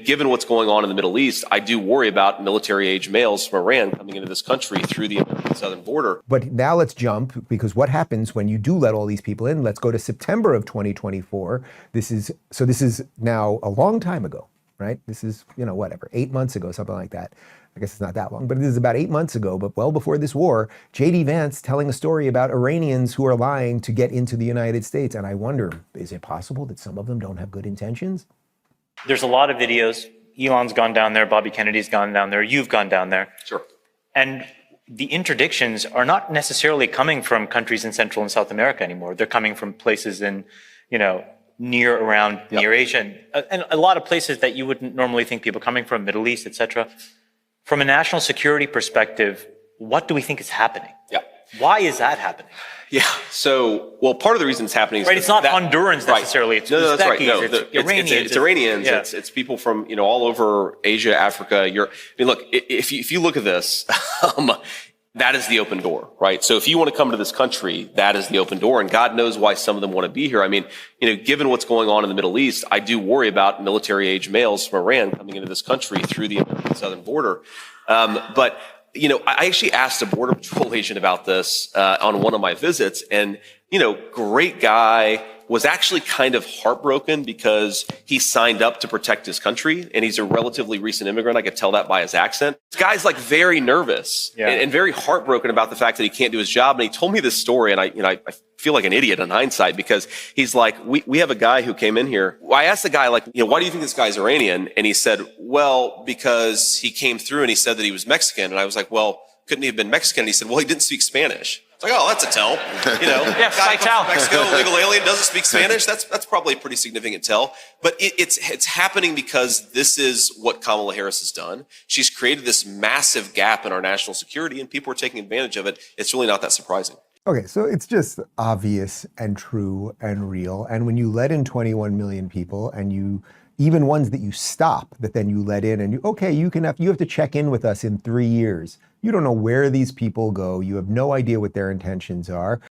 given what's going on in the Middle East, I do worry about military-age males from Iran coming into this country through the American southern border. But now let's jump, because what happens when you do let all these people in? Let's go to September of 2024. This is now a long time ago, right? This is, 8 months ago, something like that. I guess it's not that long, but it is about 8 months ago, but well before this war, JD Vance telling a story about Iranians who are lying to get into the United States. And I wonder, is it possible that some of them don't have good intentions? There's a lot of videos. Elon's gone down there. Bobby Kennedy's gone down there. You've gone down there. Sure. And the interdictions are not necessarily coming from countries in Central and South America anymore. They're coming from places in, near Asia, and a lot of places that you wouldn't normally think people coming from, Middle East, etc. From a national security perspective, what do we think is happening? Yeah. Why is that happening? Yeah. So, part of the reason it's happening is it's not Hondurans necessarily. Right. It's Uzbekis, that's right. No, it's Iranians. It's Iranians. Yeah. It's people from all over Asia, Africa, Europe. I mean, look, if you look at this, that is the open door, right? So if you want to come to this country, that is the open door, and God knows why some of them want to be here. I mean, given what's going on in the Middle East, I do worry about military-age males from Iran coming into this country through the American southern border. But I actually asked a Border Patrol agent about this on one of my visits, and great guy, was actually kind of heartbroken because he signed up to protect his country, and he's a relatively recent immigrant. I could tell that by his accent. This guy's like very nervous and very heartbroken about the fact that he can't do his job. And he told me this story, and I feel like an idiot in hindsight, because he's like, we have a guy who came in here. I asked the guy, why do you think this guy's Iranian? And he said, well, because he came through and he said that he was Mexican. And I was like, well, couldn't he have been Mexican? And he said, well, he didn't speak Spanish. It's like, oh, that's a tell. Guy comes from Mexico, legal alien, doesn't speak Spanish. That's probably a pretty significant tell. But it's happening because this is what Kamala Harris has done. She's created this massive gap in our national security, and people are taking advantage of it. It's really not that surprising. Okay, so it's just obvious and true and real. And when you let in 21 million people, and even ones that you stop, that then you let in, and you have to check in with us in 3 years. You don't know where these people go. You have no idea what their intentions are.